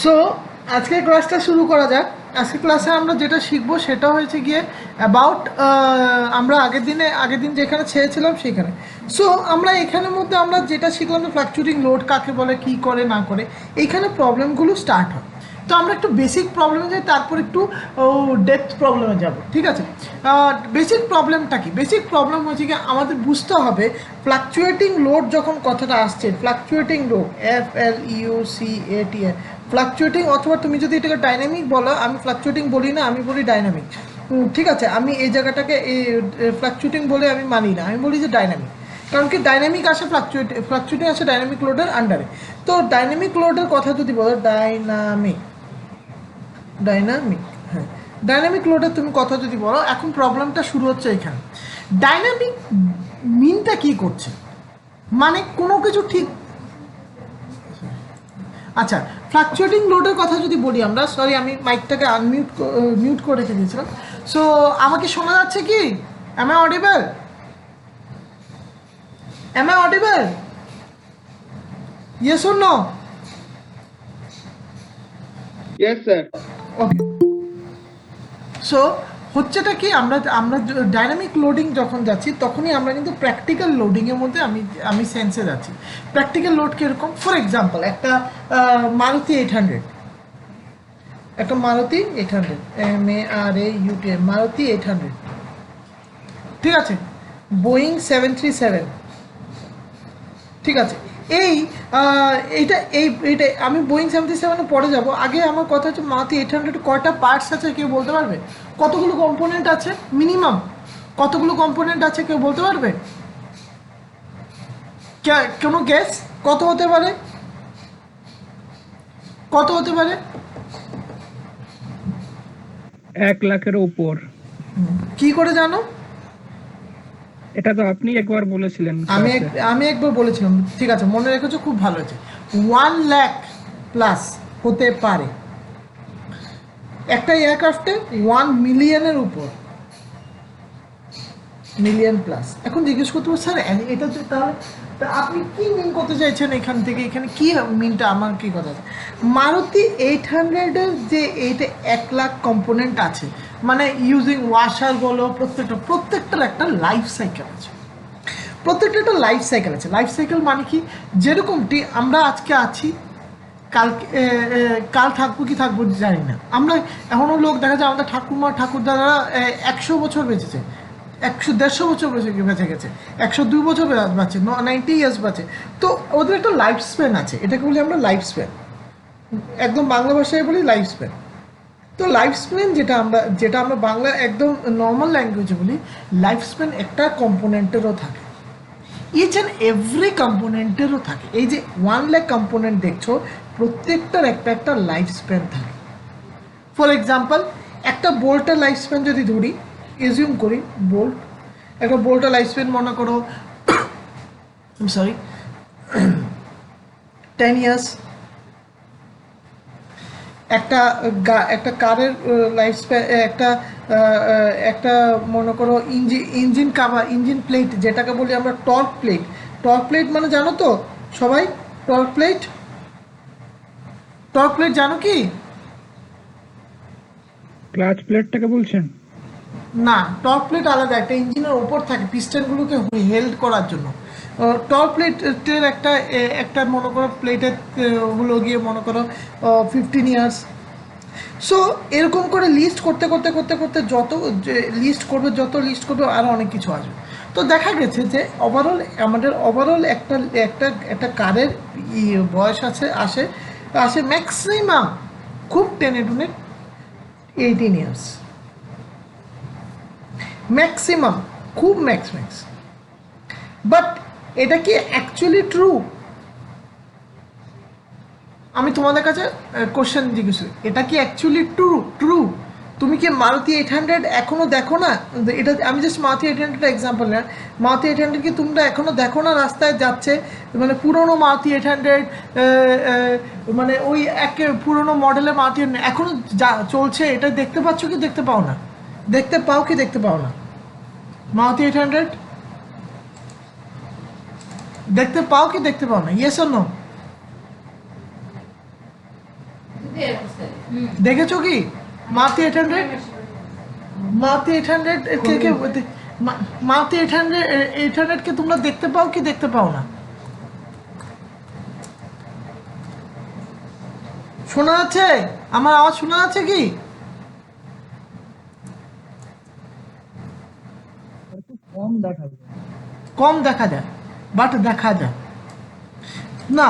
So আজকের ক্লাসটা শুরু করা যাক। আজকের ক্লাসে আমরা যেটা শিখবো সেটা হয়েছে গিয়ে অ্যাবাউট আমরা আগের দিন যেখানে ছেড়েছিলাম সেখানে। সো আমরা এখানের মধ্যে আমরা যেটা শিখলাম যে ফ্লাকচুয়েটিং লোড কাকে বলে, কী করে না করে, এইখানে প্রবলেমগুলো স্টার্ট হয়। তো আমরা একটু বেসিক প্রবলেমে যাই, তারপর একটু ডেপথ প্রবলেমে যাব, ঠিক আছে? বেসিক প্রবলেমটা কি? বেসিক প্রবলেম হচ্ছে কি আমাদের বুঝতে হবে ফ্লাকচুয়েটিং লোড যখন কথাটা আসছে, ফ্লাকচুয়েটিং লোড FLUCAT, ফ্লাকচুয়েটিং, অথবা তুমি যদি এটাকে ডাইনামিক বলো, আমি ফ্লাকচুয়েটিং বলি না, আমি বলি ডাইনামিক, ঠিক আছে? আমি এই জায়গাটাকে ফ্লাকচুয়েটিং বলে আমি মানি না, আমি বলি যে ডাইনামিক। কারণ কি ডাইনামিক আসে ফ্লাকচুয়েটিং আসে ডাইনামিক লোডের আন্ডারে। তো ডাইনামিক লোডের কথা যদি বলো, ডাইনামিক, হ্যাঁ, ডাইনামিক লোডের তুমি কথা যদি বলো, এখন প্রবলেমটা শুরু হচ্ছে এখানে। ডাইনামিক মিনটা কি করছে, মানে কোনো কিছু ঠিক, আচ্ছা, ফ্লাকচুয়েটিং লোডের কথা যদি বলি আমরা, সরি আমি মাইকটাকে মিউট করে রেখে দিয়েছিলাম। সো আমাকে শোনা যাচ্ছে কি? Am I audible? Am I audible? Yes or no? Yes, sir. Okay. So হচ্ছেটা কি, আমরা আমরা ডাইনামিক লোডিং যখন যাচ্ছি তখনই আমরা কিন্তু প্র্যাকটিক্যাল লোডিংয়ের মধ্যে আমি সেন্সে যাচ্ছি। প্র্যাকটিক্যাল লোড কীরকম? ফর এক্সাম্পল একটা মারুতি 800, একটা মারুতি 800, MARUTI, মারুতি 800, ঠিক আছে? বোয়িং 737, ঠিক আছে? এইটা আমি বোয়িং 77-এ পরে যাব। আগে আমার কথা হচ্ছে মারুতি 800 কয়টা পার্টস আছে কেউ বলতে পারবে? কতগুলো কম্পোনেন্ট আছে মিনিমাম? কতগুলো কম্পোনেন্ট আছে কেউ বলতে পারবে? কোনো গেস? কত হতে পারে? কত হতে পারে? 1 লাখের উপর। কি করে জানো? এটা তো আপনি একবার বলেছিলেন। আমি একবার বলেছিলাম, ঠিক আছে, মনে রেখেছো, খুব ভালো হয়েছে। 1 লাখ প্লাস হতে পারে। একটা এয়ারক্রাফটে 1 মিলিয়নের উপর, মিলিয়ন প্লাস। এখন জিজ্ঞেস করতে পারবো স্যার এটা তো তাহলে আপনি কি মিন করতে চাইছেন এখান থেকে? এখানে কি মিনটা, আমার কি কথা আছে? মারুতি 800-এর যে এইটা 1 লাখ কম্পোনেন্ট আছে, মানে ইউজিং ওয়াশার বলো, প্রত্যেকটার একটা লাইফ সাইকেল আছে। প্রত্যেকটা একটা লাইফ সাইকেল আছে। লাইফ সাইকেল মানে কি, যেরকমটি আমরা আজকে আছি, কাল থাকবো কি থাকবো জানি না। আমরা এখনও লোক দেখা যায়, আমাদের ঠাকুরমা ঠাকুরদাদারা 100 বছর বেঁচেছে, 100-150 বছর বেঁচে গেছে, 102 বছর বাঁচে, 90 ইয়ার্স বাঁচে। তো ওদের একটা লাইফ স্প্যান আছে, এটাকে বলি আমরা লাইফ স্প্যান, একদম বাংলা ভাষায় বলি লাইফ স্প্যান। তো লাইফ স্প্যান যেটা আমরা বাংলা একদম নর্মাল ল্যাঙ্গুয়েজে বলি, লাইফ স্প্যান একটা কম্পোনেন্টেরও থাকে, ইচ অ্যান্ড এভরি কম্পোনেন্টেরও থাকে। এই যে 1 লাখ কম্পোনেন্ট দেখছো, প্রত্যেকটার একটা লাইফ স্প্যান থাকে। ফর এক্সাম্পল, একটা বোল্টের লাইফ স্প্যান যদি ধরি, এজিউম করি একটা বোল্টের লাইফ স্প্যান মনে করো 10 ইয়ার্স। একটা কারের লাইফ স্প্যান, একটা মনে করো ইঞ্জিন কাভার, ইঞ্জিন প্লেট, যেটাকে বলি আমরা টর্ক প্লেট মানে জানো তো সবাই? টর্ক প্লেট জানো কি? ক্লাচ প্লেটটাকে বলছেন? না, টর্ক প্লেট আলাদা, একটা ইঞ্জিনের ওপর থাকে পিস্টনগুলোকে হেল্ড করার জন্য। টর্ক প্লেটের একটা মনে করো প্লেটের হলো গিয়ে মনে করো 15 ইয়ার্স। সো এরকম করে লিস্ট করতে যত লিস্ট করবে আরও অনেক কিছু আসবে। তো দেখা গেছে যে ওভারঅল একটা কারের বয়স আসে ম্যাক্সিমাম, খুব টেনে টুনে 18 ইয়ার্স, ম্যাক্সিমাম, খুব ম্যাক্স। বাট এটা কি অ্যাকচুয়ালি ট্রু? আমি তোমাদের কাছে কোশ্চেন জিজ্ঞেস করি, এটা কি অ্যাকচুয়ালি ট্রু? তুমি কি মারুতি 800 এখনো দেখো না? এটা আমি জাস্ট মারুতি 800 এক্সাম্পল না, মারুতি 800 কি তোমরা এখনো দেখো না রাস্তায় যাচ্ছে? মানে পুরোনো মারুতি 800, মানে ওই পুরোনো মডেলের মারুতি এখনো যা চলছে, এটা দেখতে পাচ্ছ কি দেখতে পাও না? দেখতে পাও কি দেখতে পাও না? মারুতি 800 দেখতে পাও কি দেখতে পাও না? Yes or no? দেখেছো কি মারুতি 800? মারুতি 800 কে মারুতি 800 কে তোমরা দেখতে পাও কি দেখতে পাও না? শোনা যাচ্ছে? আমার আওয়াজ শোনা যাচ্ছে কি? কম দেখা যায়। কম দেখা যায়, বাট দেখা যায় না।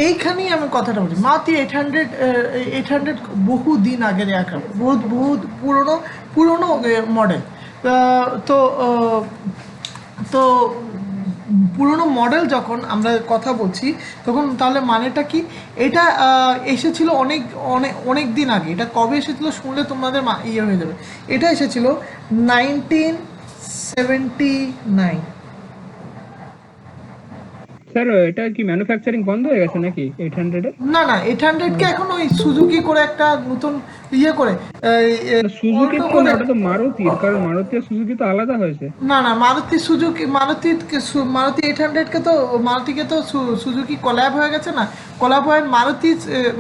এইখানেই আমি কথাটা বলি, মারুতি 800 বহু দিন আগের এয়ারক্রাফট, বহুত বহুত পুরনো পুরনো মডেল। তো তো পুরনো মডেল যখন আমরা কথা বলছি তখন তাহলে মানেটা কি? এটা এসেছিল অনেক অনেক অনেক দিন আগে। এটা কবে এসেছিল শুনলে তোমাদের ইয়ে হয়ে যাবে। এটা এসেছিল 1979। স্যার এটা কি ম্যানুফ্যাকচারিং বন্ধ হয়ে গেছে নাকি 800 এর? না না, 800 কে এখন ওই সুজুকি করে একটা নতুন ইয়ে করে সুজুকির অল্টো তো না, করে। ওটা তো মারুতির, কারণ মারুতি আর সুজুকি তো আলাদা হয়েছে। না না, মারুতি সুজুকি মারুতি 800 কে তো মারুতিকে তো সুজুকি কোল্যাব হয়ে গেছে না। কোল্যাব হয়ে মারুতি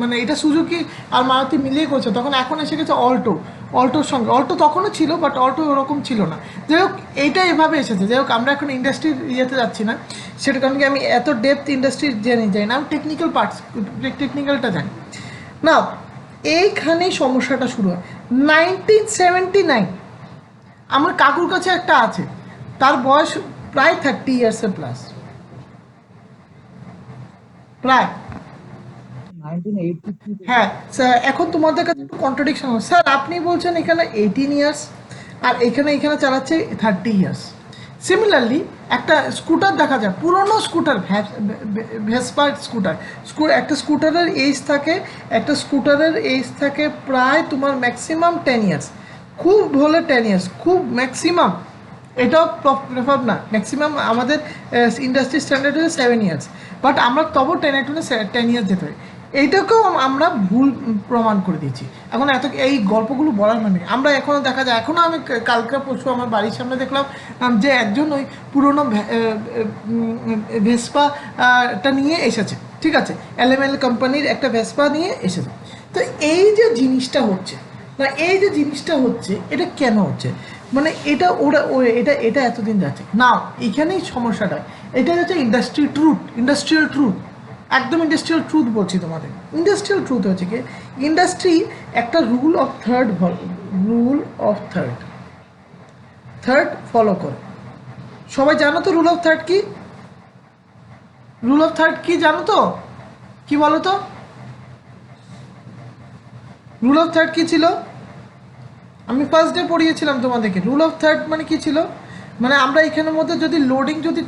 মানে এটা সুজুকি আর মারুতি মিলিয়ে করছে। তখন এখন এসে গেছে অল্টো। অল্টোর সঙ্গে অল্টো তখনও ছিল, বাট অল্টো ওরকম ছিল না। যাই হোক, এইটা এভাবে এসেছে। যাই হোক, আমরা এখন ইন্ডাস্ট্রির ইয়েতে যাচ্ছি না, সেটা কারণ কি আমি এত ডেপথ ইন্ডাস্ট্রির জেনে যাই না। আমি টেকনিক্যালটা জানি না। এইখানেই সমস্যাটা শুরু হয়। 1979 আমার কাকুর কাছে একটা আছে, তার বয়স প্রায় 30 ইয়ার্সের প্লাস, প্রায়। 1983 হ্যাঁ স্যার, এখন তোমাদের কাছে একটু কন্ট্রাডিকশন হয়। স্যার আপনি বলছেন এখানে 18 ইয়ার্স আর এখানে চালাচ্ছে 30 ইয়ার্স। সিমিলারলি একটা স্কুটার দেখা যায়, পুরনো স্কুটার, ভেসপার স্কুটার। একটা স্কুটারের এজ থাকে, একটা স্কুটারের এজ থাকে প্রায় তোমার ম্যাক্সিমাম 10 ইয়ার্স। খুব হলে 10 ইয়ার্স, খুব ম্যাক্সিমাম। এটাও প্রেফার না, ম্যাক্সিমাম আমাদের ইন্ডাস্ট্রি স্ট্যান্ডার্ড হচ্ছে 7 ইয়ার্স, বাট আমরা তবু 10 ইয়ার্স যেতে হয়। এইটাকেও আমরা ভুল প্রমাণ করে দিয়েছি। এখন এই গল্পগুলো বলার মানে আমরা এখনও দেখা যায়, এখনও আমি কালকে পরশু আমার বাড়ির সামনে দেখলাম যে একজন ওই পুরোনো ভেসপাটা নিয়ে এসেছে, ঠিক আছে, এলএমএল কোম্পানির একটা ভেসপা নিয়ে এসেছে। তো এই যে জিনিসটা হচ্ছে না, এই যে জিনিসটা হচ্ছে, এটা কেন হচ্ছে? মানে এটা এটা এতদিন যাচ্ছে না, এখানেই সমস্যাটা। এটা হচ্ছে ইন্ডাস্ট্রিয়াল ট্রুথ, একদম ইন্ডাস্ট্রিয়াল ট্রুথ বলছি তোমাদের। ইন্ডাস্ট্রিয়াল ট্রুথ হচ্ছে কি, ইন্ডাস্ট্রি একটা রুল অফ থার্ড ফলো করে। সবাই জানো তো রুল অফ থার্ড কি? রুল অফ থার্ড কি জানো তো? কি বলো তো? রুল অফ থার্ড কি ছিল? আমি ফার্স্ট ডে পড়িয়েছিলাম তোমাদেরকে। রুল অফ থার্ড মানে কি ছিল? মানে আমরা এখানের মধ্যে যদি লোডিং যদি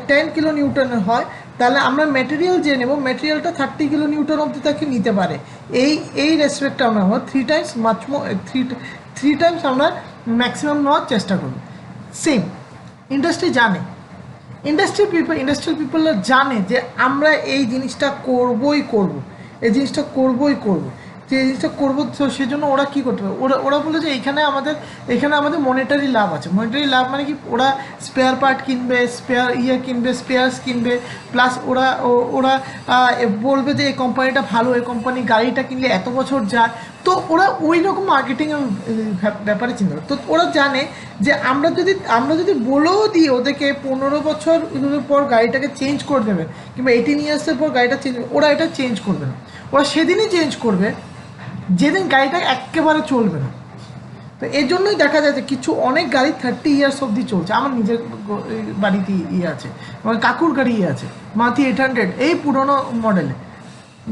10 কিলো নিউটনের হয়, তাহলে আমরা ম্যাটেরিয়াল যে নেব, ম্যাটেরিয়ালটা 30 কিলো নিউটন অবধি তাকে নিতে পারে। এই রেসপেক্টটা আমরা 3 টাইমস আমরা ম্যাক্সিমাম নেওয়ার চেষ্টা করব। সেম ইন্ডাস্ট্রি জানে, ইন্ডাস্ট্রিয়াল পিপলরা জানে যে আমরা এই জিনিসটা করবই করব, এই জিনিসটা করবই করব, যে এই জিনিসটা করবো। তো সেজন্য ওরা কী করতে পারে, ওরা বলে যে এখানে আমাদের মনিটারি লাভ আছে। মনিটারি লাভ মানে কি, ওরা স্পেয়ার পার্ট কিনবে, স্পেয়ার্স কিনবে, প্লাস ওরা বলবে যে এই কোম্পানিটা ভালো, এই কোম্পানি গাড়িটা কিনলে এত বছর যায়। তো ওরা ওই রকম মার্কেটিংয়ের ব্যাপারে চিন্তা করে। তো ওরা জানে যে আমরা যদি বলেও দিই ওদেরকে 15 বছর পর গাড়িটাকে চেঞ্জ করে দেবে, কিংবা 18 ইয়ার্সের পর গাড়িটা চেঞ্জ, ওরা এটা চেঞ্জ করবে না। ওরা সেদিনই চেঞ্জ করবে যেদিন গাড়িটা একেবারে চলবে না। তো এই জন্যই দেখা যায় যে কিছু অনেক গাড়ি 30 ইয়ার্স অবধি চলছে। আমার নিজের বাড়িতে ইয়ে আছে, আমার কাকুর গাড়ি আছে, মারুতি 800, এই পুরোনো মডেলে,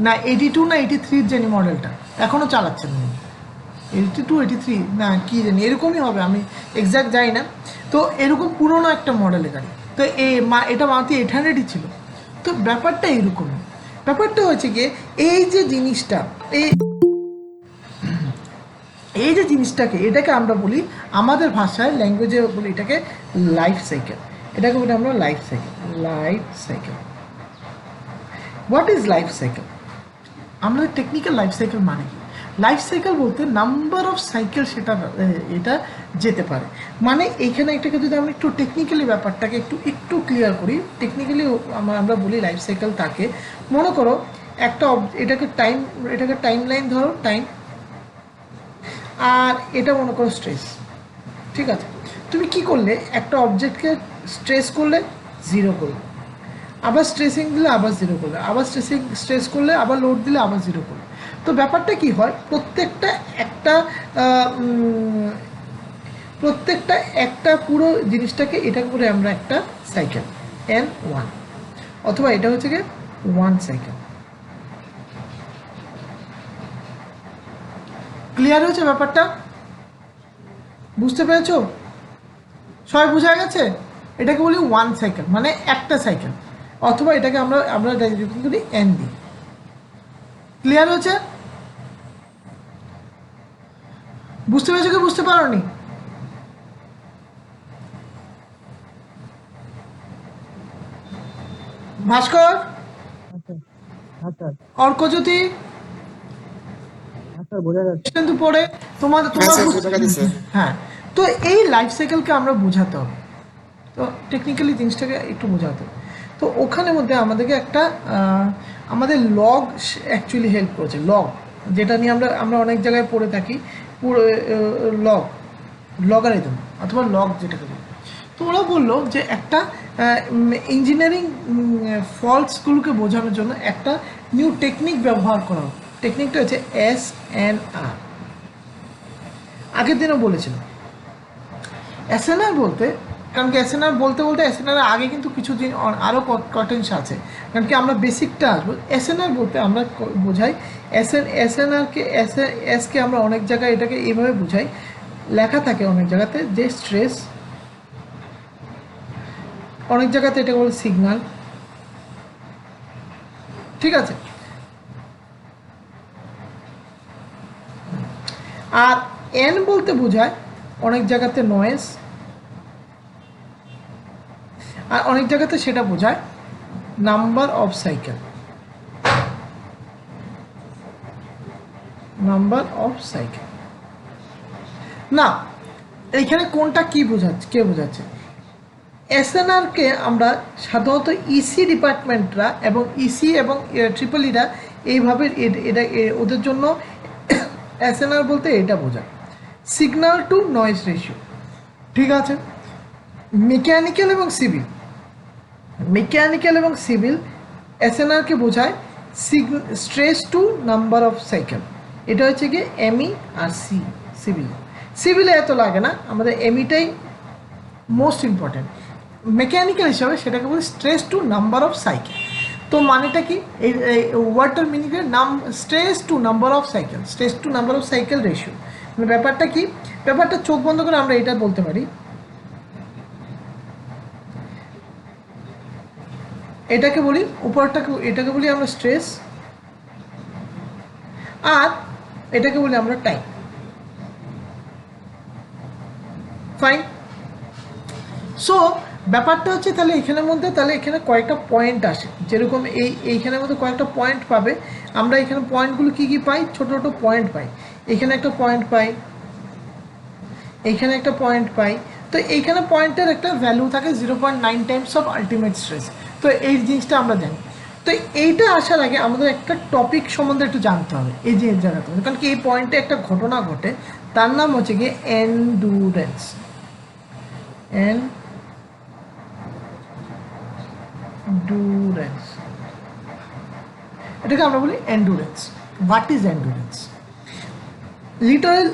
না 82 না 83 জানি মডেলটা, এখনও চালাচ্ছেন উনি। 82 83 না কী জানি, এরকমই হবে, আমি এক্স্যাক্ট যাই না। তো এরকম পুরোনো একটা মডেলের গাড়ি। তো এটা মারুতি 800ই ছিল। তো ব্যাপারটা এইরকমই। ব্যাপারটা হচ্ছে গিয়ে এই যে জিনিসটা, এই যে জিনিসটাকে, এটাকে আমরা বলি আমাদের ভাষায়, ল্যাঙ্গুয়েজে বলি এটাকে লাইফ সাইকেল। এটাকে বলি আমরা life cycle. What is life cycle? আমরা টেকনিক্যাল লাইফ সাইকেল মানে কি? লাইফ সাইকেল বলতে নাম্বার অফ সাইকেল সেটা এটা যেতে পারে। মানে এইখানে এটাকে যদি আমি একটু টেকনিক্যালি ব্যাপারটাকে একটু ক্লিয়ার করি, টেকনিক্যালি আমরা বলি লাইফ সাইকেল তাকে, মনে করো একটা এটাকে টাইম লাইন ধরো, টাইম, আর এটা মনে করো স্ট্রেস। ঠিক আছে, তুমি কি করলে একটা অবজেক্টকে স্ট্রেস করলে, জিরো করলে, আবার স্ট্রেসিং দিলে আবার জিরো করলে, আবার স্ট্রেস করলে আবার লোড দিলে আবার জিরো করলে। তো ব্যাপারটা কি হয়, প্রত্যেকটা একটা পুরো জিনিসটাকে এটাকে বলে আমরা একটা সাইকেল, N1, অথবা এটা হচ্ছে গিয়ে 1 সাইকেল। ক্লিয়ার হয়েছে ব্যাপারটা? বুঝতে পেরেছো? সবাই বোঝা গেছে? এটাকে বলি 1 সাইকেল, মানে একটা সাইকেল, অথবা এটাকে আমরা করি N দিই। ক্লিয়ার হয়েছে? বুঝতে পেরেছো কি বুঝতে পারোনি? ভাস্কর, অর্কজ্যোতি, কিন্তু পরে তোমার হ্যাঁ। তো এই লাইফ সাইকেলকে আমরা বোঝাতে হবে, তো টেকনিক্যালি জিনিসটাকে একটু বোঝাতে হবে। তো ওখানে মধ্যে আমাদেরকে একটা আমাদের লগ অ্যাকচুয়ালি হেল্প করেছে। লগ, যেটা নিয়ে আমরা অনেক জায়গায় পড়ে থাকি, পুরো লগারিদম অথবা লগ যেটাকে বলি। তো ওরা বললো যে একটা ইঞ্জিনিয়ারিং ফল্টসগুলোকে বোঝানোর জন্য একটা নিউ টেকনিক ব্যবহার করা হোক। টেকনিকটা হচ্ছে SNR। আগের দিনও বলেছিলাম SNR বলতে, কারণ কি SNR বলতে SNR আগে কিন্তু কিছু দিন আরও কটেন্স আছে, কারণ কি আমরা বেসিকটা আসবো। SNR বলতে আমরা বোঝাই SNRকে এসকে আমরা অনেক জায়গায় এটাকে এইভাবে বোঝাই, লেখা থাকে অনেক জায়গাতে যে স্ট্রেস, অনেক জায়গাতে এটা বলে সিগন্যাল। ঠিক আছে, আর N বলতে বোঝায় অনেক জায়গাতে নয়েজ, আর অনেক জায়গাতে সেটা বোঝায় number of cycle. Number of cycle না, এইখানে কোনটা কি বোঝাচ্ছে, কে বোঝাচ্ছে? SNRকে আমরা সাধারণত ইসি ডিপার্টমেন্টরা এবং ইসি এবং ট্রিপল ইরা এইভাবে এটা ওদের জন্য SNR বলতে এটা বোঝায় সিগন্যাল টু নয়েজ রেশিও। ঠিক আছে, মেকানিক্যাল এবং সিভিল SNRকে বোঝায় stress to number of cycle. এটা হচ্ছে গিয়ে ME আর সিভিলে এত লাগে না, আমাদের MEটাই মোস্ট ইম্পর্টেন্ট। মেকানিক্যাল হিসাবে সেটাকে বলি stress to number of cycle. তো মানেটা কি, এই ওয়ার্ডটার মিনিংয়ে stress to number of cycle ratio. মানে ব্যাপারটা কি, ব্যাপারটা চোখ বন্ধ করে আমরা এটা বলতে পারি, এটাকে বলি এটাকে বলি আমরা স্ট্রেস, আর এটাকে বলি আমরা টাইম। ফাইন। সো ব্যাপারটা হচ্ছে তাহলে এখানে কয়েকটা পয়েন্ট আসে, যেরকম এইখানের মধ্যে কয়েকটা পয়েন্ট পাবে। আমরা এখানে পয়েন্টগুলো কি পাই, ছোট ছোট পয়েন্ট পাই। এখানে একটা পয়েন্ট পাই, এইখানে একটা পয়েন্ট পাই। তো এইখানে পয়েন্টের একটা ভ্যালু থাকে 0.9 টাইমস অফ আলটিমেট স্ট্রেস। তো এই জিনিসটা আমরা জানি। তো এইটা আসার আগে আমাদের একটা টপিক সম্বন্ধে একটু জানতে হবে এই যে জায়গাতে, কারণ কি এই পয়েন্টে একটা ঘটনা ঘটে, তার নাম হচ্ছে গিয়ে এন্ডুরেন্স। এটাকে আমরা বলি এন্ডুরেন্স। What is endurance?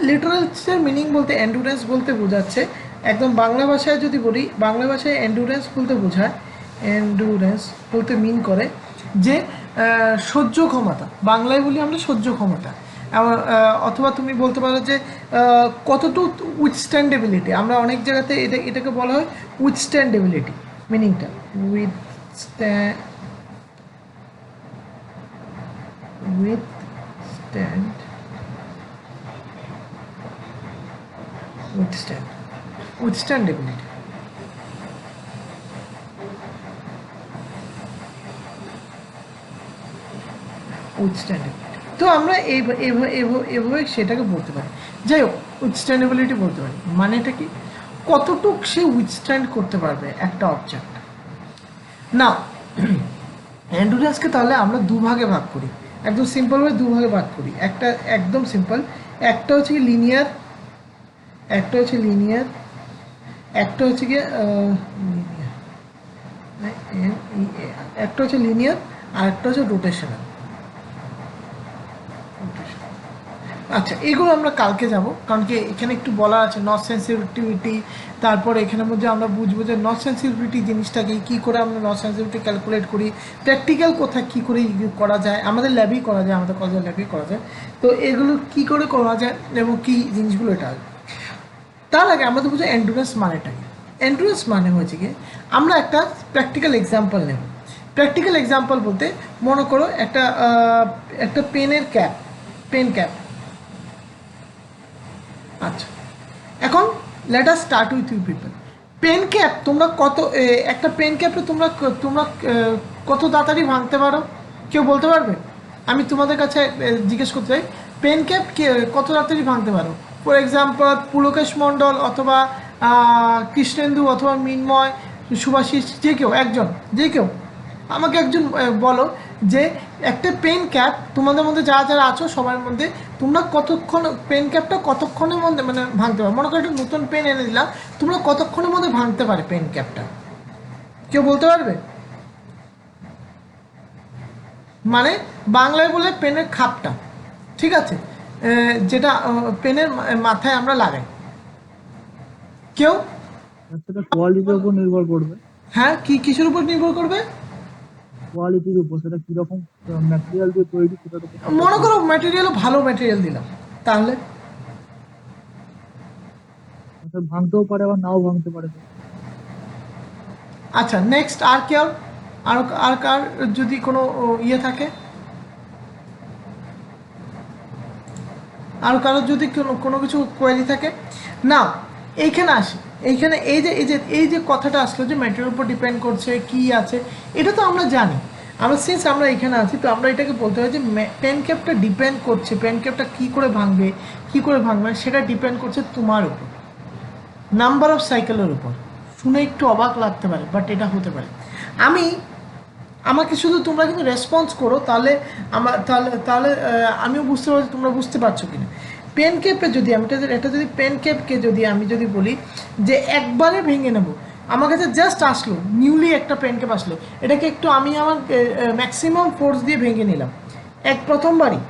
লিটারেলসের মিনিং বলতে এন্ডুরেন্স বলতে বোঝাচ্ছে, একদম বাংলা ভাষায় যদি বলি, বাংলা ভাষায় এন্ডুরেন্স বলতে বোঝায়, এন্ডুরেন্স বলতে মিন করে যে সহ্য ক্ষমতা। বাংলায় বলি আমরা সহ্য ক্ষমতা, অথবা তুমি বলতে পারো যে কতটুকু উইথস্ট্যান্ডেবিলিটি। আমরা অনেক জায়গাতে এটাকে বলা হয় উইথস্ট্যান্ডেবিলিটি। মিনিংটা উইথস্ট্যান্ড উইথস্ট্যান্ডেবিলিটি। তো আমরা এভাবে সেটাকে বলতে পারি। যাই হোক, উইথস্ট্যান্ডেবিলিটি বলতে পারি মানেটা কি, কতটুক সে উইথস্ট্যান্ড করতে পারবে একটা অবজেক্ট। না, এন্ডুরেন্সকে তাহলে আমরা দুভাগে ভাগ করি, একদম সিম্পলভাবে দুভাগে ভাগ করি। একটা একদম সিম্পল, একটা হচ্ছে কি লিনিয়ার, একটা হচ্ছে লিনিয়ার, একটা হচ্ছে গিয়ে একটা হচ্ছে লিনিয়ার আর একটা হচ্ছে রোটেশনাল। আচ্ছা, এগুলো আমরা কালকে যাব, কারণ কি এখানে একটু বলা আছে নট সেন্সিটিভিটি, তারপরে এখানের মধ্যে আমরা বুঝবো যে নট সেন্সিটিভিটি জিনিসটাকে কী করে আমরা নট সেন্সিটিভিটি ক্যালকুলেট করি, প্র্যাকটিক্যাল কোথায় কী করে করা যায়, আমাদের ল্যাবেই করা যায়, আমাদের কলেজের ল্যাবেই করা যায়। তো এগুলো কী করে করা যায় এবং কী জিনিসগুলো এটা আসবে। তার আগে আমাদের বুঝে এন্ডুরেন্স মানেটা কি। এন্ডুরেন্স মানে হয়েছে কি, আমরা একটা প্র্যাকটিক্যাল এক্সাম্পল নেব। প্র্যাকটিক্যাল এক্সাম্পল বলতে মনে করো একটা পেনের ক্যাপ, পেন ক্যাপ। আচ্ছা, এখন let us start with you people. Pen cap তোমরা কত, একটা পেন ক্যাপে তোমরা তোমরা কত তাড়াতাড়ি ভাঙতে পারো, কেউ বলতে পারবে? আমি তোমাদের কাছে জিজ্ঞেস করতে চাই, পেন ক্যাপ কত তাড়াতাড়ি ভাঙতে পারো? ফর এক্সাম্পল পুলকেশ মণ্ডল অথবা কৃষ্ণেন্দু অথবা মিন্ময়, সুভাষিস, যে কেউ একজন, যে কেউ আমাকে একজন বলো যে একটা পেন ক্যাপ তোমাদের মধ্যে যারা যারা আছো সবার মধ্যে তোমরা কতক্ষণ পেন ক্যাপটা কতক্ষণের মধ্যে মানে ভাঙতে পারো। মনে করো একটা নতুন পেন এনে দিলাম, তোমরা কতক্ষণের মধ্যে ভাঙতে পারে পেন ক্যাপটা, কেউ বলতে পারবে? মানে বাংলায় বলে পেনের খাপটা, ঠিক আছে, যেটা পেনের মাথায় আমরা লাগাই। কেউ? সেটা কোয়ালিটির উপর নির্ভর করবে। হ্যাঁ, কি কিসের উপর নির্ভর করবে? কোয়ালিটির উপর, সেটা কিরকম ম্যাটেরিয়াল দিয়ে তৈরি সেটার উপর। মনে করো ম্যাটেরিয়ালও ভালো ম্যাটেরিয়াল দিলাম, তাহলে ভাঙতেও পারে আবার নাও ভাঙতে পারে। আচ্ছা, নেক্সট আর কেউ, আর কার যদি কোনো ইয়ে থাকে, আর কারোর যদি কোনো কিছু কোয়েরি থাকে না, এইখানে আসি। এইখানে এই যে কথাটা আসলো যে ম্যাটেরিয়াল উপর ডিপেন্ড করছে কি আছে, এটা তো আমরা জানি। আমরা সিন্স আমরা এখানে আছি, তো আমরা এটাকে বলতে হয় যে পেন ক্যাপটা ডিপেন্ড করছে, পেন ক্যাপটা কী করে ভাঙবে কী করে ভাঙবে সেটা ডিপেন্ড করছে তোমার উপর, নাম্বার অফ সাইকেলের উপর। শুনে একটু অবাক লাগতে পারে, বাট এটা হতে পারে। আমাকে শুধু তোমরা কিন্তু রেসপন্স করো, তাহলে তাহলে আমিও বুঝতে পারছি তোমরা বুঝতে পারছো কিনা। পেন ক্যাপে যদি আমি এটা যদি পেন ক্যাপকে আমি যদি বলি যে একবারে ভেঙে নেব, আমার কাছে জাস্ট আসলো নিউলি একটা পেন ক্যাপ আসলো, এটাকে একটু আমি আমার ম্যাক্সিমাম ফোর্স দিয়ে ভেঙে নিলাম প্রথমবারই,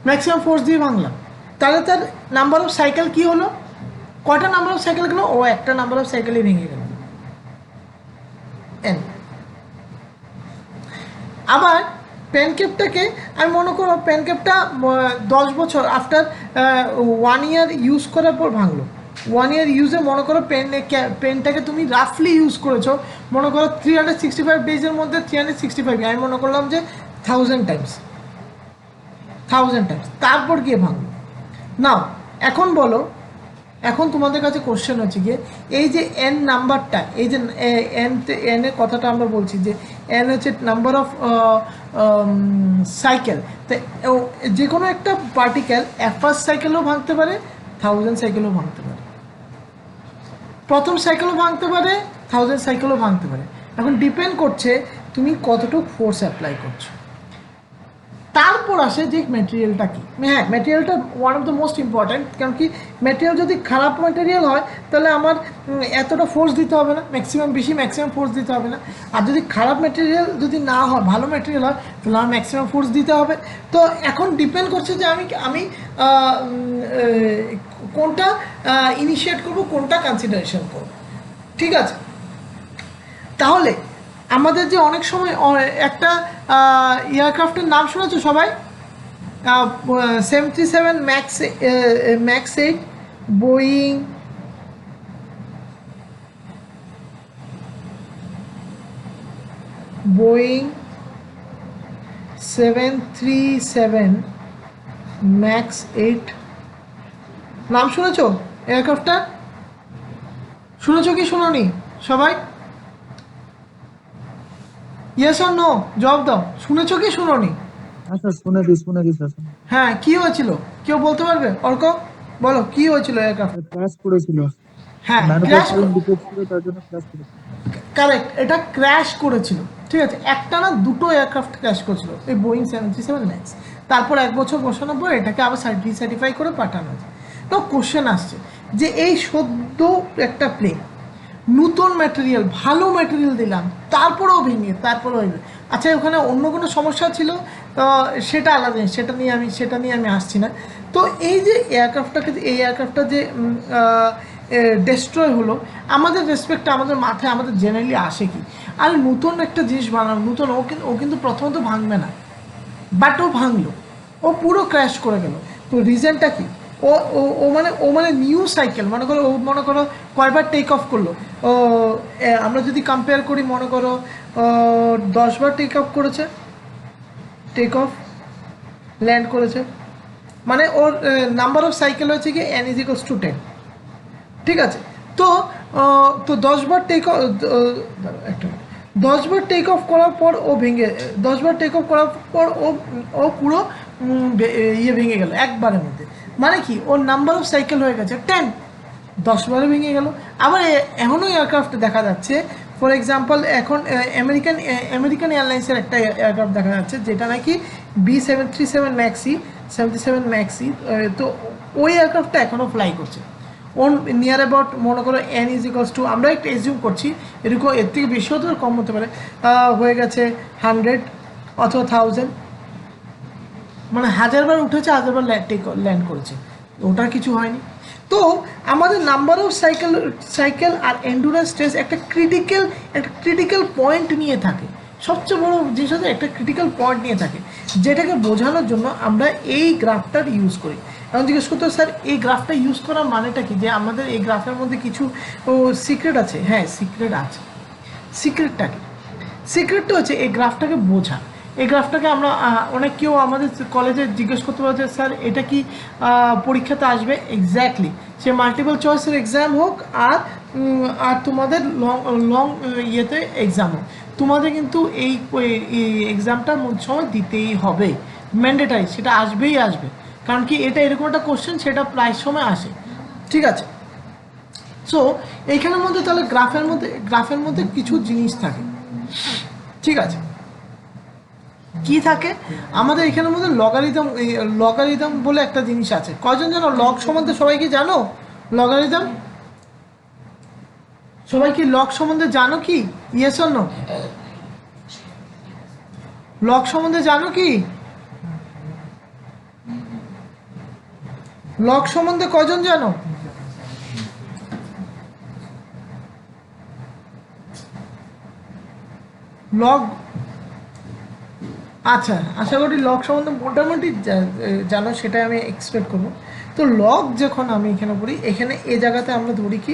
ম্যাক্সিমাম ফোর্স দিয়ে ভাঙলাম, তাহলে তার নাম্বার অফ সাইকেল কি হলো? কটা নাম্বার অফ সাইকেল গেলো? ও একটা নাম্বার অফ সাইকেলই ভেঙে গেল, এন। আবার পেন ক্যাপটাকে আমি মনে করো পেন ক্যাপটা 10 বছর আফটার 1 ইয়ার ইউজ করার পর ভাঙলো। 1 ইয়ার ইউজে মনে করো পেনটাকে তুমি রাফলি ইউজ করেছো, মনে করো 365 ডেজের মধ্যে 365, আমি মনে করলাম যে 1000 টাইমস, তারপর গিয়ে ভাঙলো। নাও এখন বলো, এখন তোমাদের কাছে কোশ্চেন হচ্ছে গিয়ে এই যে এন নাম্বারটা, এই যে এনের কথাটা আমরা বলছি যে এন হচ্ছে নাম্বার অফ সাইকেল, তো যে কোনো একটা পার্টিকেল ফার্স্ট সাইকেলও ভাঙতে পারে, 1000 সাইকেলও ভাঙতে পারে, প্রথম সাইকেলও ভাঙতে পারে, 1000 সাইকেলও ভাঙতে পারে। এখন ডিপেন্ড করছে তুমি কতটুকু ফোর্স অ্যাপ্লাই করছো। তারপর আসে যে ম্যাটেরিয়ালটা কি। হ্যাঁ, ম্যাটেরিয়ালটা one of the most important, কারণ কি ম্যাটেরিয়াল যদি খারাপ ম্যাটেরিয়াল হয় তাহলে আমার এতটা ফোর্স দিতে হবে না, ম্যাক্সিমাম ফোর্স দিতে হবে না। আর যদি খারাপ ম্যাটেরিয়াল যদি না হয়, ভালো ম্যাটেরিয়াল হয়, তাহলে আমার ম্যাক্সিমাম ফোর্স দিতে হবে। তো এখন ডিপেন্ড করছে যে আমি কোনটা ইনিশিয়েট করব, কোনটা কনসিডারেশন করব, ঠিক আছে। তাহলে আমাদের যে অনেক সময় একটা এয়ারক্রাফটের নাম শুনেছো সবাই, 737 ম্যাক্স 8, বোয়িং 737 ম্যাক্স 8 নাম শুনেছো? এয়ারক্রাফটটা শুনেছো কি শুনোনি সবাই? ইয়েস অর নো, জবাব দাও, শুনেছো কি শুনোনি? হ্যাঁ স্যার, শুনে দিই স্যার। হ্যাঁ, কি হয়েছিল? কেউ বলতে পারবে? অর্ক, বলো কি হয়েছিল এয়ারক্রাফট? ক্র্যাশ করেছিল, হ্যাঁ, ক্র্যাশ। ম্যানুফ্যাকচারিং ডিফেক্ট ছিল, তার জন্য ক্র্যাশ করেছিল। কারেক্ট, এটা ক্র্যাশ করেছিল। ঠিক আছে, একটা না দুটো এয়ারক্রাফট ক্র্যাশ করেছিল, এই বোয়িং 737 ম্যাক্স। তারপর 1 বছর বসানোর পর এটাকে আবার রিসার্টিফাই করে পাঠানো হয়েছে। তো কোশ্চেন আসছে যে এই সদ্য একটা প্লেন, নতুন ম্যাটেরিয়াল, ভালো ম্যাটেরিয়াল দিলাম, তারপরেও ভেঙে, তারপরেও ভেঙে। আচ্ছা, ওখানে অন্য কোনো সমস্যা ছিল? সেটা আলাদা জিনিস, সেটা নিয়ে আমি আসছি না। তো এই যে এই এয়ারক্রাফটটা যে ডেস্ট্রয় হলো, আমাদের রেসপেক্টটা আমাদের মাথায় আমাদের জেনারেলি আসে কি? আর নতুন একটা জিনিস বানানো, নতুন, ও কিন্তু প্রথমত ভাঙবে না, বাট ও ভাঙলো, ও পুরো ক্র্যাশ করে গেল। তো রিজনটা কি? ও ও ও মানে নিউ সাইকেল, মনে করো কয়বার টেক অফ করলো? ও আমরা যদি কম্পেয়ার করি, মনে করো 10বার টেক অফ করেছে, টেক অফ ল্যান্ড করেছে, মানে ওর নাম্বার অফ সাইকেল হচ্ছে কি n=10। ঠিক আছে, তো তো 10বার টেক অফ, একটা 10বার টেক অফ করার পর ও ভেঙে, 10বার টেক অফ করার পর ও পুরো ভেঙে গেল একবারের মধ্যে। মানে কি, ওর নাম্বার অফ সাইকেল হয়ে গেছে 10, 10বারে ভেঙে গেল। আবার এখনও এয়ারক্রাফট দেখা যাচ্ছে, ফর এক্সাম্পল এখন আমেরিকান এয়ারলাইন্সের একটা এয়ারক্রাফট দেখা যাচ্ছে যেটা নাকি B737 ম্যাক্সি, 77 ম্যাক্সি। তো ওই এয়ারক্রাফটটা এখনও ফ্লাই করছে অন নিয়ার অ্যাবাউট, মনে করো n=2, আমরা একটু এজিউম করছি, এরকম এর থেকে বেশি হতে পারে, কম হতে পারে, হয়ে গেছে 100 অথবা 1000, মানে 1000বার উঠেছে, 1000বার ল্যান্ড করেছে, ওটার কিছু হয়নি। তো আমাদের নাম্বার অফ সাইকেল আর এন্ডুরেন্স টেস্ট একটা ক্রিটিক্যাল পয়েন্ট নিয়ে থাকে। সবচেয়ে বড় জিনিস হচ্ছে একটা ক্রিটিক্যাল পয়েন্ট নিয়ে থাকে, যেটাকে বোঝানোর জন্য আমরা এই গ্রাফটার ইউজ করি। এখন জিজ্ঞেস করতে, স্যার এই গ্রাফটা ইউজ করার মানেটা কি, যে আমাদের এই গ্রাফের মধ্যে কিছু সিক্রেট আছে? হ্যাঁ, সিক্রেট আছে। সিক্রেটটা কি? সিক্রেটটা হচ্ছে এই গ্রাফটাকে বোঝা। এই গ্রাফটাকে আমরা কেউ আমাদের কলেজে জিজ্ঞেস করতে পারে যে স্যার এটা কি পরীক্ষাতে আসবে? এক্স্যাক্টলি, সে মাল্টিপল চয়েসের এক্সাম হোক আর তোমাদের লং ইয়েতে এক্সাম হোক, তোমাদের কিন্তু এই এক্সামটা সময় দিতেই হবে, ম্যান্ডেটারি, সেটা আসবেই আসবে। কারণ কি, এটা এরকম একটা কোশ্চেন, সেটা প্রায় সময় আসে। ঠিক আছে, সো এইখানের মধ্যে তাহলে গ্রাফের মধ্যে কিছু জিনিস থাকে। ঠিক আছে, কি থাকে? আমাদের এখানের মধ্যে লগারিদম বলে একটা জিনিস আছে। কয়জন জানো লগ সম্বন্ধে? সবাই কি জানো লগারিদম? সবাই কি লগ সম্বন্ধে জানো কি? Yes or no? লগ সম্বন্ধে জানো কি? লগ সম্বন্ধে কয়জন জানো? লগ, আচ্ছা, আশা করি লগ সম্বন্ধে মোটামুটি জানো, সেটাই আমি এক্সপেক্ট করবো। তো লগ যখন আমি এখানে পড়ি, এখানে এ জায়গাতে আমরা ধরি কি,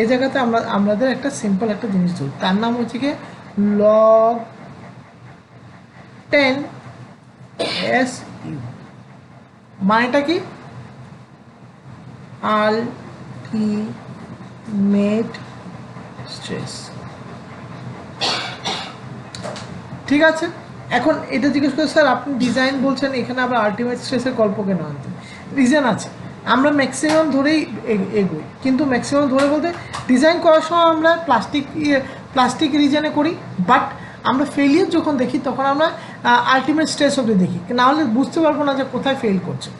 এ জায়গাতে আমাদের একটা সিম্পল একটা জিনিস ধরি, তার নাম হচ্ছে কি log 10 SU। মানেটা কি? Ultimate stress. ঠিক আছে, এখন এটা জিজ্ঞেস করে, স্যার আপনি ডিজাইন বলছেন, এখানে আবার আলটিমেট স্ট্রেসের গল্প কেন আনতেন? রিজন আছে, আমরা ম্যাক্সিমাম ধরেই এগোই, কিন্তু ম্যাক্সিমাম ধরে বলতে ডিজাইন করার সময় আমরা প্লাস্টিক রিজনে করি, বাট আমরা ফেলিয়ার যখন দেখি তখন আমরা আলটিমেট স্ট্রেস অবধি দেখি, না হলে বুঝতে পারবো না যে কোথায় ফেল করছে।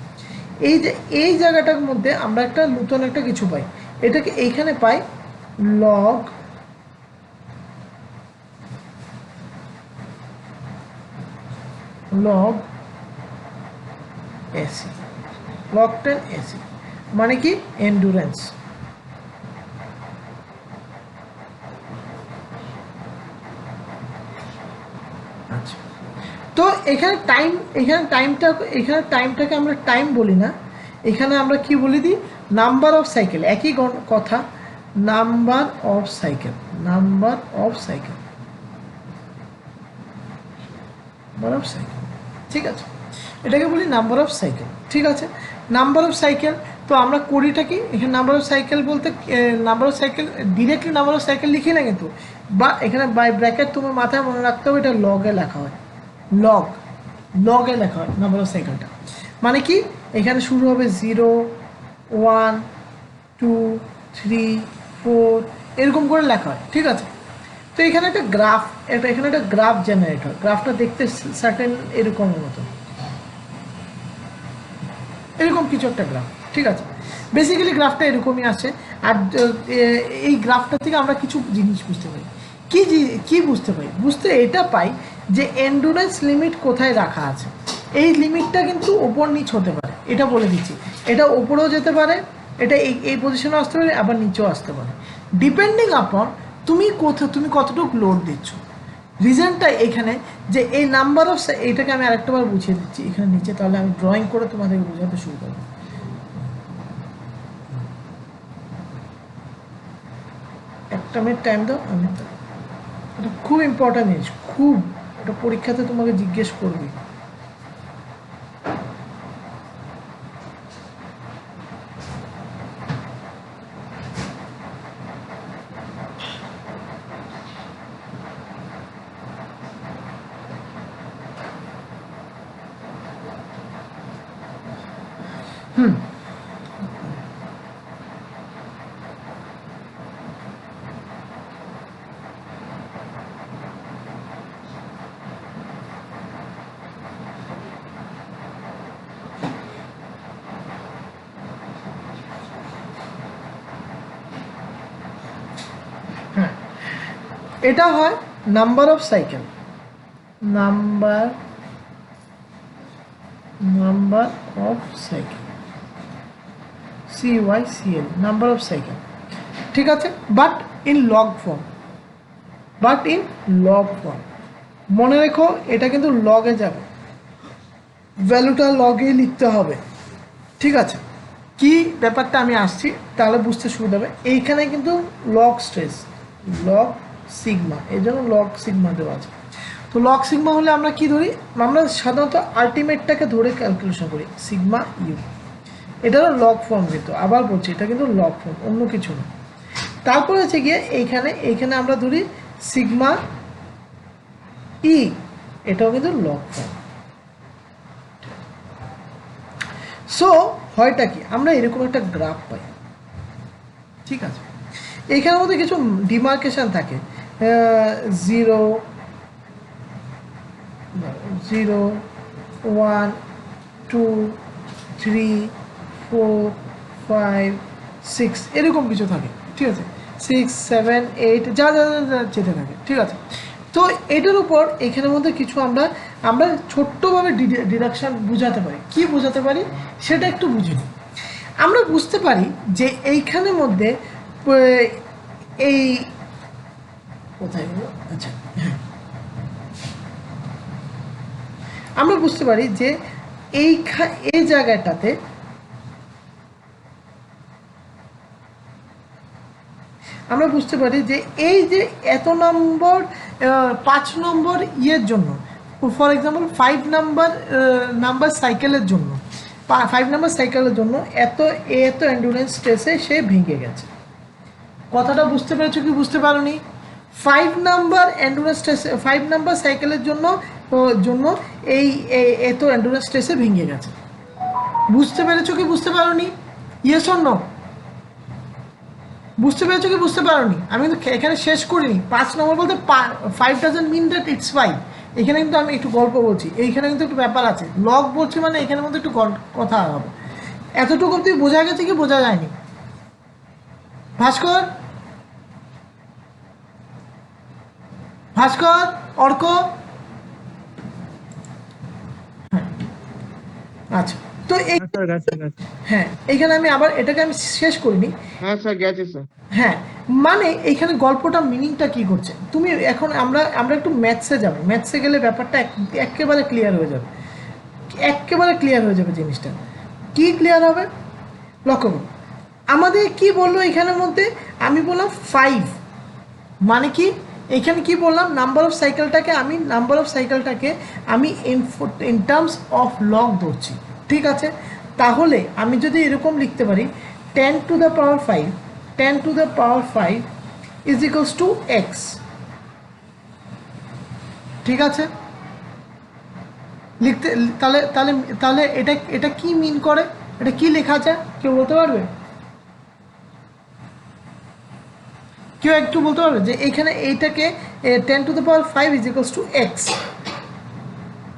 এই জায়গাটার মধ্যে আমরা একটা নতুন একটা কিছু পাই, এটাকে এইখানে pi log AC, log 10 AC মানে কি এন্ডুরেন্স। আচ্ছা, তো এখানে টাইমটাকে আমরা টাইম বলি না, এখানে আমরা কি বলে দিই? Number of cycle. একই কথা, নাম্বার অফ সাইকেল। ঠিক আছে, এটাকে বলি নাম্বার অফ সাইকেল। ঠিক আছে, নাম্বার অফ সাইকেল, তো আমরা করিটা কি এখানে নাম্বার অফ সাইকেল বলতে number of cycle directly number of cycle লিখি না কিন্তু, বা এখানে বাই ব্র্যাকেট তোমার মাথায় মনে রাখতে হবে এটা লগে লেখা হয়, লগে লেখা হয় নাম্বার অফ সাইকেলটা। মানে কি এখানে শুরু হবে 0 1 2 3 4 এরকম করে লেখা হয়, ঠিক আছে। তো এখানে একটা গ্রাফ, এখানে একটা গ্রাফ জেনারেট হয়, গ্রাফটা দেখতে সার্টেন এরকমের মতো, এরকম কিছু একটা গ্রাফ, ঠিক আছে। বেসিক্যালি গ্রাফটা এরকমই আসে। আর এই গ্রাফটা থেকে আমরা কিছু জিনিস বুঝতে পারি। কি বুঝতে পাই? এটা পাই যে এন্ডুরেন্স লিমিট কোথায় রাখা আছে। এই লিমিটটা কিন্তু ওপর নিচ হতে পারে, এটা বলে দিচ্ছি। এটা ওপরেও যেতে পারে, এটা এই পজিশনে আসতে পারে, আবার নিচেও আসতে পারে, ডিপেন্ডিং আপন তুমি কতটুকু লোড দিচ্ছ। রিজনটা এখানে যে এই নাম্বার অফ, এইটাকে আমি আরেকটাবার বুঝিয়ে দিচ্ছি এখানে নিচে, তাহলে আমি ড্রয়িং করে তোমাদেরকে বোঝাতে শুরু করবো। একটা মিনিট টাইম দাও, আমি এটা খুব ইম্পর্টেন্ট জিনিস, খুব, এটা পরীক্ষাতে তোমাকে জিজ্ঞেস করবে। এটা হয় number of cycle, number of cycle, CYCL, number of cycle, ঠিক আছে। বাট ইন লগ ফর্ম, মনে রেখো এটা কিন্তু লগে যাবে, ভ্যালুটা লগে লিখতে হবে, ঠিক আছে। কি ব্যাপারটা আমি আসছি, তাহলে বুঝতে সুবিধা হবে। এইখানে কিন্তু লগ স্ট্রেস, লগ সিগমা, এই জন্য লগ সিগমা দেওয়া আছে। তো লগ সিগমা হলে আমরা কি ধরি? আমরা সাধারণত আলটিমেটটাকে ধরে ক্যালকুলেশন করি, সিগমা ইউ। এটারও লগ ফর্ম, কিন্তু আবার বলছি এটা কিন্তু লগ ফর্ম, অন্য কিছু না। তারপর হচ্ছে গিয়ে এইখানে আমরা ধরি সিগমা ই, এটাও কিন্তু লগ ফর্ম। সো হয়টা কি, আমরা এরকম একটা গ্রাফ পাই, ঠিক আছে। এইখানের মধ্যে কিছু ডিমার্কেশন থাকে, 0 1 2 3 4 5 6 এরকম কিছু থাকে, ঠিক আছে। 6 7 8 যা যেতে থাকে, ঠিক আছে। তো এটার উপর এখানের মধ্যে কিছু আমরা ছোট্টভাবে ডিডাকশান বুঝাতে পারি। কি বুঝাতে পারি সেটা একটু বুঝি। আমরা বুঝতে পারি যে এইখানের মধ্যে এই কোথায় গেল, আচ্ছা হ্যাঁ, আমরা বুঝতে পারি যে এই জায়গাটাতে আমরা বুঝতে পারি যে এই যে এত নম্বর 5 নম্বর ইয়ের জন্য, ফর এক্সাম্পল 5 নাম্বার সাইকেলের জন্য, 5 নাম্বার সাইকেলের জন্য এত এন্ডুরেন্স স্ট্রেসে সে ভেঙে গেছে। কথাটা বুঝতে পেরেছো কি বুঝতে পারোনি? 5 নাম্বার এন্ডুরেন্স স্ট্রেসে, 5 নাম্বার সাইকেলের জন্য এই এত এন্ডুরেন্স স্ট্রেসে ভেঙে গেছে। বুঝতে পেরেছো কি বুঝতে পারোনি? Yes or no? বুঝতে পেরেছো কি বুঝতে পারোনি? আমি কিন্তু এখানে শেষ করিনি। 5 নম্বর বলতে 5 ডাজন্ট মিন দ্যাট ইটস 5। এখানে কিন্তু আমি একটু গল্প বলছি, এইখানে কিন্তু একটু ব্যাপার আছে। লগ বলছি মানে এখানের মধ্যে একটু কথা হবে। এতটুকু অব্দি বোঝা গেছে কি বোঝা যায়নি? ভাস্কর, অর্ক, আচ্ছা। তো হ্যাঁ, এইখানে আমি আবার এটাকে আমি শেষ করিনি। হ্যাঁ স্যার, গেছে স্যার। হ্যাঁ, মানে এইখানে গল্পটা মিনিংটা কি করছে তুমি এখন, আমরা একটু ম্যাথসে যাব। ম্যাথসে গেলে ব্যাপারটা একেবারে ক্লিয়ার হয়ে যাবে, জিনিসটা কি ক্লিয়ার হবে। লক্ষ্য করো, আমাদের কি বললো এখানের মধ্যে, আমি বললাম 5, মানে কি এখানে কি বললাম, নাম্বার অফ সাইকেলটাকে আমি ইন টার্মস অফ লগ ধরছি, ঠিক আছে। তাহলে আমি যদি এরকম লিখতে পারি 10 to the power 5 is equals to x, ঠিক আছে? লিখতে তাহলে তাহলে তাহলে এটা এটা কি মিন করে, এটা কি লেখা যায় কেউ বলতে পারবে? কেউ একটু বলতে পারবে যে এখানে এইটাকে 10 to the power 5 is equals to x?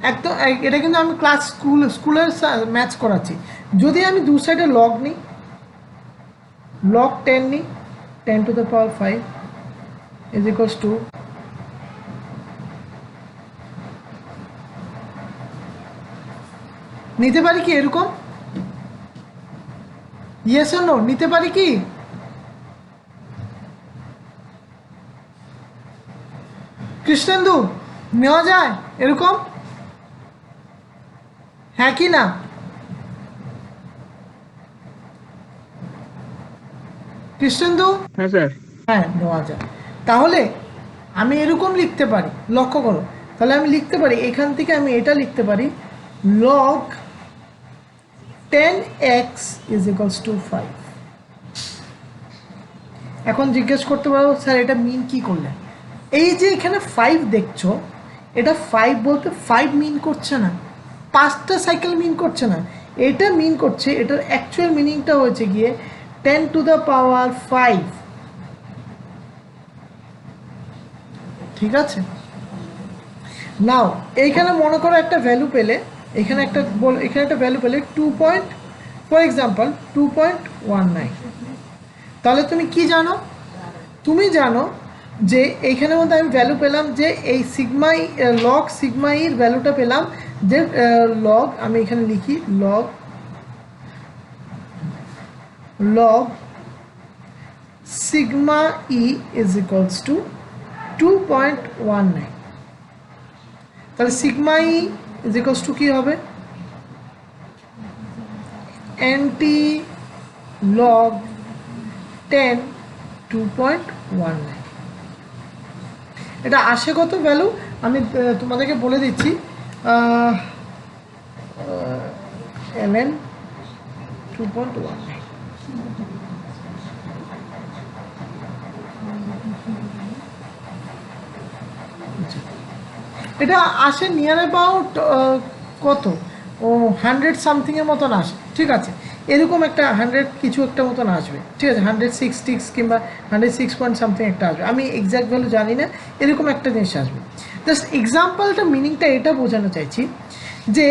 একদম এটা কিন্তু আমি স্কুলের ম্যাথস করাচ্ছি। যদি আমি দু সাইডে লগ নিই, log 10 নিই, 10 to the power 5 is equals to নিতে পারি কি এরকম? ইয়েস অর নো, নিতে পারি কি? কৃষ্ণেন্দু, নেওয়া যায় এরকম, হ্যাঁ কি না? কৃষ্ণেন্দু, হ্যাঁ স্যার। হ্যাঁ নেওয়া যায়। তাহলে আমি এরকম লিখতে পারি, লক্ষ্য করো, তাহলে আমি লিখতে পারি এখান থেকে আমি এটা লিখতে পারি log 10x is equals to 5। এখন জিজ্ঞেস করতে পারো স্যার এটা মিন কি করলেন? এই যে এখানে 5 দেখছো, এটা 5 বলতে 5 মিন করছে না, 5টা সাইকেল মিন করছে না, এটা মিন করছে, এটার অ্যাকচুয়াল মিনিংটা হয়েছে গিয়ে 10 to the power 5, ঠিক আছে? নাও এইখানে মনে করো একটা ভ্যালু পেলে, এখানে একটা ভ্যালু পেলে 2 পয়েন্ট, ফর এক্সাম্পল 2.19, তাহলে তুমি কি জানো? তুমি জানো যে এইখানের মধ্যে আমি ভ্যালু পেলাম যে এই সিগমা লগ সিগমা ইর ভ্যালুটা পেলাম যে লগ, আমি এখানে লিখি log sigma E is equals to 2.19। তাহলে sigma E is equals to কি হবে? এনটি লগ 10 2.19। এটা আসে কত ভ্যালু আমি তোমাদেরকে বলে দিচ্ছি, ln 2.19। এটা আসে নিয়ার অ্যাবাউট কত, ও 100 সামথিংয়ের মতন আসে, ঠিক আছে? এরকম একটা 100 কিছু একটা মতন আসবে, ঠিক আছে? 106 কিংবা 106 পয়েন্ট সামথিং একটা আসবে, আমি এক্স্যাক্ট ভ্যালু জানি না, এরকম একটা জিনিস আসবে। জাস্ট এক্সাম্পলটা মিনিংটা এটা বোঝানো চাইছি যে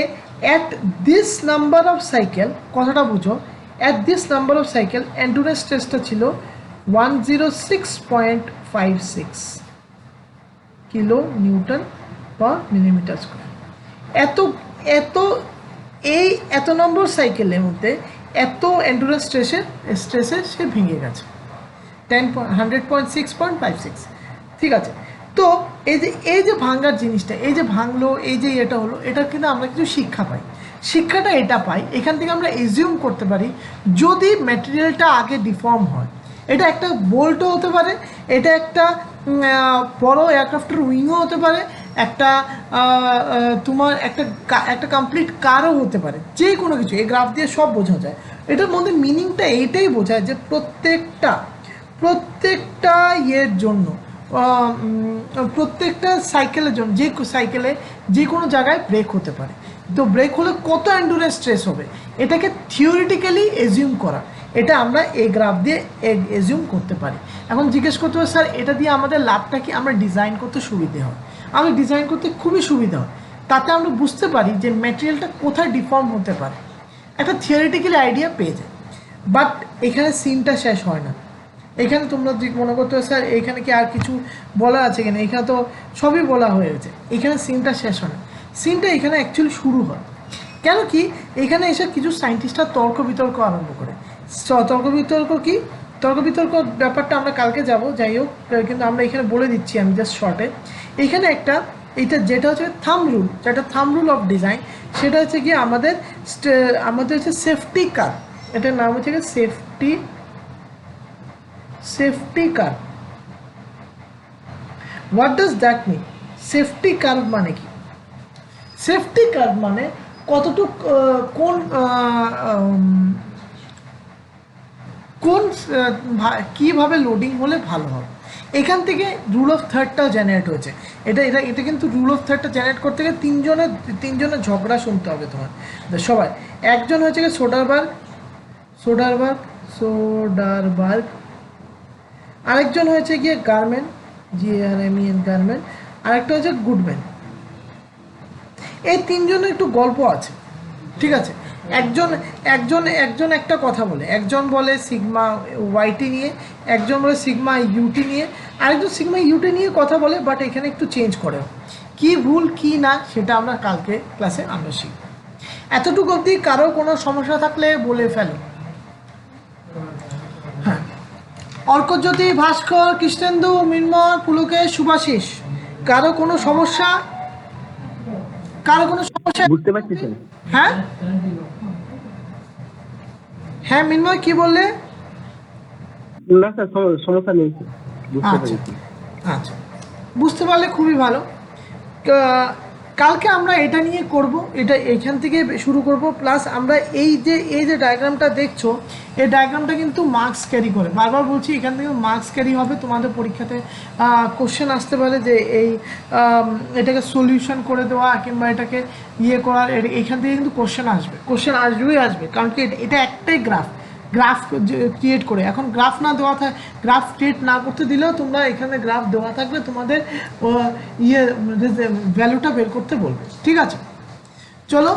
at this number of cycle, কথাটা বুঝো, at this number of cycle endurance টেস্টটা ছিল 106.56 কিলো নিউটন পার মিলিমিটার স্কোয়ার। এত নম্বর সাইকেলের মধ্যে এত এন্ডুরেন্স স্ট্রেসে সে ভেঙে গেছে 100.6.56, ঠিক আছে? তো এই যে ভাঙার জিনিসটা, এই যে ভাঙলো, এই যে এটা হলো, এটা কিন্তু আমরা কিছু শিক্ষা পাই। শিক্ষাটা এটা পাই, এখান থেকে আমরা এজিউম করতে পারি যদি ম্যাটেরিয়ালটা আগে ডিফর্ম হয়, এটা একটা বোল্টও হতে পারে, এটা একটা বড় এয়ারক্রাফটের উইংও হতে পারে, একটা তোমার একটা কমপ্লিট কারও হতে পারে, যে কোনো কিছু। এই গ্রাফ দিয়ে সব বোঝা যায়। এটার মধ্যে মিনিংটা এইটাই বোঝায় যে প্রত্যেকটা ইয়ের জন্য, প্রত্যেকটা সাইকেলের জন্য, যে সাইকেলে যে কোনো জায়গায় ব্রেক হতে পারে, তো ব্রেক হলে কত এন্ডুরেন্স স্ট্রেস হবে, এটাকে থিওরিটিক্যালি এজিউম করা, এটা আমরা এই গ্রাফ দিয়ে এজিউম করতে পারি। এখন জিজ্ঞেস করতে হবে স্যার এটা দিয়ে আমাদের লাভটা কি? আমরা ডিজাইন করতে সুবিধে হয়, আমরা ডিজাইন করতে খুবই সুবিধা হয়, তাতে আমরা বুঝতে পারি যে ম্যাটেরিয়ালটা কোথায় ডিফর্ম হতে পারে, একটা থিওরিটিক্যালি আইডিয়া পেয়ে যায়। বাট এখানে সিনটা শেষ হয় না। এখানে তোমরা মনে করতে হবে স্যার এখানে কি আর কিছু বলা আছে কিনা, এখানে তো সবই বলা হয়েছে, এখানে সিনটা শেষ হয় না। সিনটা এখানে অ্যাকচুয়ালি শুরু হয়। কেন কি? এখানে এসে কিছু সায়েন্টিস্টরা তর্ক বিতর্ক আরম্ভ করে। তর্ক বিতর্ক ব্যাপারটা আমরা কালকে যাব, যাই হোক, কিন্তু আমরা এখানে বলে দিচ্ছি আমি জাস্ট শর্টে। এখানে যেটা হচ্ছে থাম্ব রুল, যেটা থাম্ব রুল অফ ডিজাইন, সেটা হচ্ছে গিয়ে আমাদের হচ্ছে সেফটি কার, এটার নাম হচ্ছে গিয়ে safety curve. What does that mean? Safety curve মানে কি? সেফটি কার্ভ মানে কতটুক কোন কোন কীভাবে লোডিং হলে ভালো হবে। এখান থেকে রুল অফ থার্ডটা জেনারেট হয়েছে। এটা কিন্তু রুল অফ থার্ডটা জেনারেট করতে গেলে তিনজনের ঝগড়া শুনতে হবে তোমার সবাই। একজন হচ্ছে গিয়ে সোডারবার্গ, আরেকজন হয়েছে গিয়ে গারম্যান, GARMEN গারম্যান, আরেকটা হচ্ছে গুডম্যান। এই তিনজনের একটু গল্প আছে, ঠিক আছে। একজন একটা কথা বলে, একজন বলে সিগমা ওয়াইটি নিয়ে, একজন বলে সিগমা ইউটি নিয়ে, আরেকজন সিগমা ইউটি নিয়ে কথা বলে, বাট এখানে একটু চেঞ্জ করে। কি ভুল কি না সেটা আমরা কালকে ক্লাসে আমরা শিখব। এতটুকু অবধি কারো কোনো সমস্যা থাকলে বলে ফেলো। হ্যাঁ, অর্কজ্যোতি, ভাস্কর, কৃষ্ণেন্দু, মৃন্ময়, পুলকেশ, সুভাষিস, কারো কোনো সমস্যা? বুঝতে পারছি স্যার। হ্যাঁ হ্যাঁ মৃন্ময় কি বললে? না স্যার, সমস্যা নেই, বুঝতে আচ্ছা পেরেছি। আচ্ছা, বুঝতে পারলে খুবই ভালো। কালকে আমরা এটা নিয়ে করব, এটা এখান থেকে শুরু করব। প্লাস আমরা এই যে ডায়াগ্রামটা দেখছো, এই ডায়াগ্রামটা কিন্তু মার্কস ক্যারি করে। বারবার বলছি, এখান থেকে মার্কস ক্যারি হবে। তোমাদের পরীক্ষাতে কোশ্চেন আসতে পারে যে এটাকে সলিউশন করে দেওয়া কিংবা এটাকে ইয়ে করার, এখান থেকে কিন্তু কোশ্চেন আসবে। কারণ কি এটা একটাই গ্রাফ ক্রিয়েট করে। এখন গ্রাফ না দেওয়া গ্রাফ ক্রিয়েট না করতে দিলেও তোমরা এখানে গ্রাফ দেওয়া থাকলে তোমাদের ভ্যালুটা বের করতে বলবে, ঠিক আছে। চলো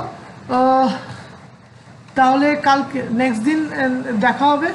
তাহলে কালকে নেক্সট দিন দেখা হবে।